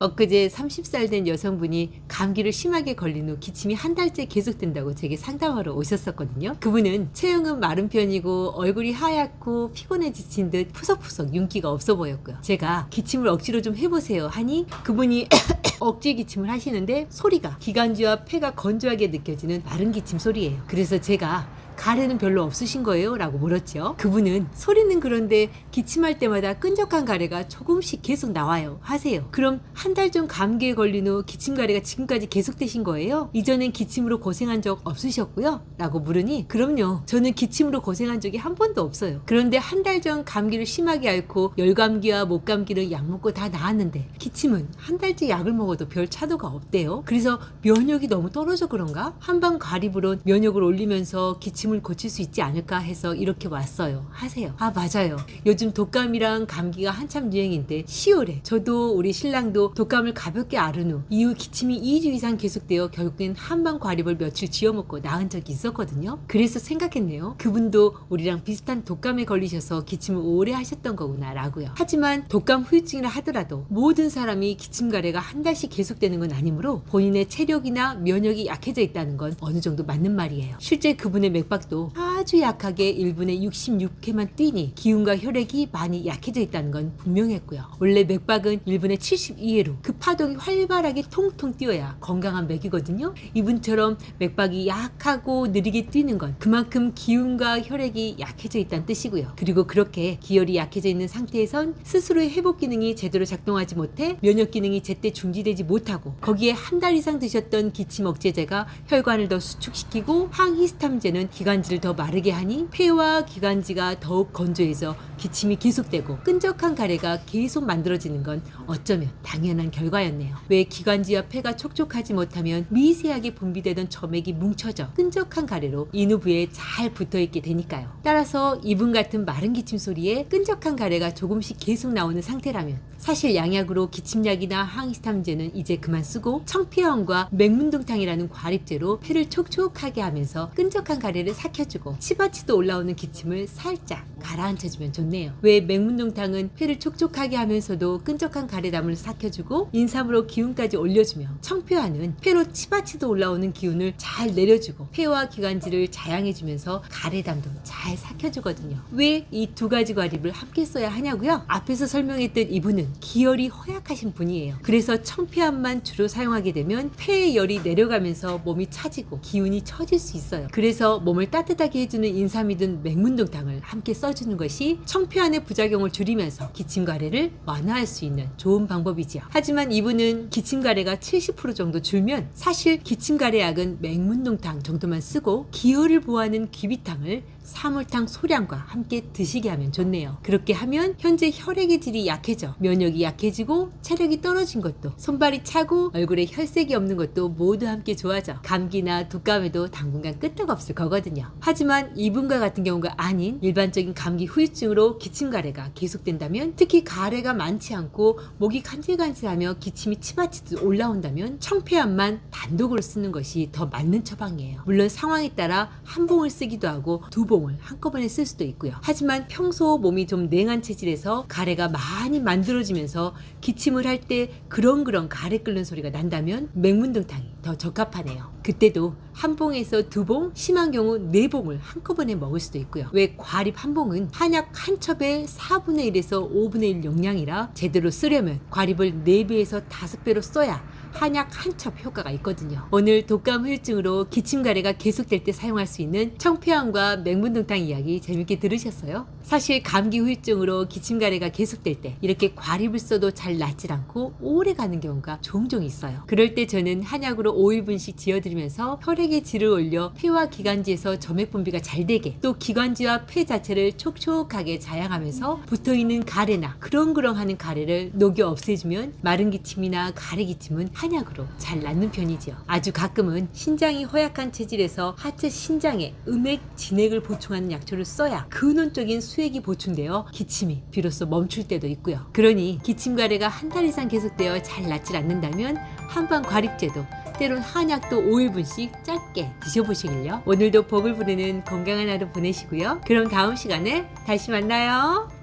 엊그제 30살 된 여성분이 감기를 심하게 걸린 후 기침이 한 달째 계속된다고 제게 상담하러 오셨었거든요. 그분은 체형은 마른 편이고 얼굴이 하얗고 피곤해 지친 듯 푸석푸석 윤기가 없어 보였고요. 제가 기침을 억지로 좀 해보세요 하니 그분이 억지 기침을 하시는데 소리가 기관지와 폐가 건조하게 느껴지는 마른 기침 소리예요. 그래서 제가 가래는 별로 없으신 거예요? 라고 물었죠. 그분은 소리는 그런데 기침할 때마다 끈적한 가래가 조금씩 계속 나와요 하세요. 그럼 한 달 전 감기에 걸린 후 기침 가래가 지금까지 계속되신 거예요? 이전엔 기침으로 고생한 적 없으셨고요? 라고 물으니 그럼요. 저는 기침으로 고생한 적이 한 번도 없어요. 그런데 한 달 전 감기를 심하게 앓고 열감기와 목감기를 약 먹고 다 나았는데 기침은 한 달째 약을 먹어도 별 차도가 없대요. 그래서 면역이 너무 떨어져 그런가? 한방 가립으로 면역을 올리면서 기침을 고칠 수 있지 않을까 해서 이렇게 왔어요 하세요. 아 맞아요. 요즘 독감이랑 감기가 한참 유행인데 10월에 저도 우리 신랑도 독감을 가볍게 앓은 후 이후 기침이 2주 이상 계속되어 결국엔 한방 과립을 며칠 쥐어먹고 나은 적이 있었거든요. 그래서 생각했네요. 그분도 우리랑 비슷한 독감에 걸리셔서 기침을 오래 하셨던 거구나 라고요. 하지만 독감 후유증이라 하더라도 모든 사람이 기침 가래가 한 달씩 계속되는 건 아니므로 본인의 체력이나 면역이 약해져 있다는 건 어느 정도 맞는 말이에요. 실제 그분의 맥박도 아주 약하게 1분에 66회만 뛰니 기운과 혈액이 많이 약해져 있다는 건 분명했고요. 원래 맥박은 1분에 72회로 그 파동이 활발하게 통통 뛰어야 건강한 맥이거든요. 이분처럼 맥박이 약하고 느리게 뛰는 건 그만큼 기운과 혈액이 약해져 있다는 뜻이고요. 그리고 그렇게 기혈이 약해져 있는 상태에선 스스로의 회복 기능이 제대로 작동하지 못해 면역 기능이 제때 중지되지 못하고 거기에 한 달 이상 드셨던 기침 억제제가 혈관을 더 수축시키고 항히스탐제는 기관지를 더 마르게 하니 폐와 기관지가 더욱 건조해서 기침이 계속되고 끈적한 가래가 계속 만들어지는 건 어쩌면 당연한 결과였네요. 왜 기관지와 폐가 촉촉하지 못하면 미세하게 분비되던 점액이 뭉쳐져 끈적한 가래로 인후부에 잘 붙어있게 되니까요. 따라서 이분 같은 마른 기침 소리에 끈적한 가래가 조금씩 계속 나오는 상태라면 사실 양약으로 기침약이나 항히스탐제는 이제 그만 쓰고 청피화원과 맥문둥탕이라는 과립제로 폐를 촉촉하게 하면서 끈적한 가래를 삭혀주고 치바치도 올라오는 기침을 살짝 가라앉혀주면 좋네요. 왜 맥문둥탕은 폐를 촉촉하게 하면서도 끈적한 가래담을 삭혀주고 인삼으로 기운까지 올려주며 청피화는 폐로 치바치도 올라오는 기운을 잘 내려주고 폐와 기관지를 자양해주면서 가래담도 잘 삭혀주거든요. 왜 이 두 가지 과립을 함께 써야 하냐고요? 앞에서 설명했던 이분은 기혈이 허약하신 분이에요. 그래서 청피환만 주로 사용하게 되면 폐의 열이 내려가면서 몸이 차지고 기운이 처질 수 있어요. 그래서 몸을 따뜻하게 해주는 인삼이든 맥문둥탕을 함께 써주는 것이 청피환의 부작용을 줄이면서 기침가래를 완화할 수 있는 좋은 방법이지요. 하지만 이분은 기침가래가 70% 정도 줄면 사실 기침가래약은 맥문둥탕 정도만 쓰고 기혈을 보호하는 귀비탕을 사물탕 소량과 함께 드시게 하면 좋네요. 그렇게 하면 현재 혈액의 질이 약해져 면역이 약해지고 체력이 떨어진 것도 손발이 차고 얼굴에 혈색이 없는 것도 모두 함께 좋아져 감기나 독감에도 당분간 끄떡없을 거거든요. 하지만 이분과 같은 경우가 아닌 일반적인 감기 후유증으로 기침가래가 계속된다면 특히 가래가 많지 않고 목이 간질간질하며 기침이 치바치듯 올라온다면 청피환만 단독으로 쓰는 것이 더 맞는 처방이에요. 물론 상황에 따라 한 봉을 쓰기도 하고 두 봉을 한꺼번에 쓸 수도 있고요. 하지만 평소 몸이 좀 냉한 체질에서 가래가 많이 만들어지면서 기침을 할 때 그렁그렁 가래 끓는 소리가 난다면 맥문둥탕이 더 적합하네요. 그때도 한 봉에서 두 봉, 심한 경우 네 봉을 한꺼번에 먹을 수도 있고요. 왜 과립 한 봉은 한약 한 첩의 4분의 1에서 5분의 1 용량이라 제대로 쓰려면 과립을 4배에서 5배로 써야 한약 한 첩 효과가 있거든요. 오늘 독감 후유증으로 기침가래가 계속될 때 사용할 수 있는 청피환과 맥문둥탕 이야기 재밌게 들으셨어요? 사실 감기 후유증으로 기침가래가 계속될 때 이렇게 과립을 써도 잘 낫질 않고 오래 가는 경우가 종종 있어요. 그럴 때 저는 한약으로 5일분씩 지어드리면서 혈액의 질을 올려 폐와 기관지에서 점액 분비가 잘 되게 또 기관지와 폐 자체를 촉촉하게 자양하면서 붙어있는 가래나 그렁그렁하는 가래를 녹여 없애주면 마른 기침이나 가래 기침은 한약으로 잘 낫는 편이지요. 아주 가끔은 신장이 허약한 체질에서 하체 신장에 음액, 진액을 보충하는 약초를 써야 근원적인 수액이 보충되어 기침이 비로소 멈출 때도 있고요. 그러니 기침가래가 한 달 이상 계속되어 잘 낫질 않는다면 한방 과립제도 때론 한약도 5일분씩 짧게 드셔보시길요. 오늘도 복을 부르는 건강한 하루 보내시고요. 그럼 다음 시간에 다시 만나요.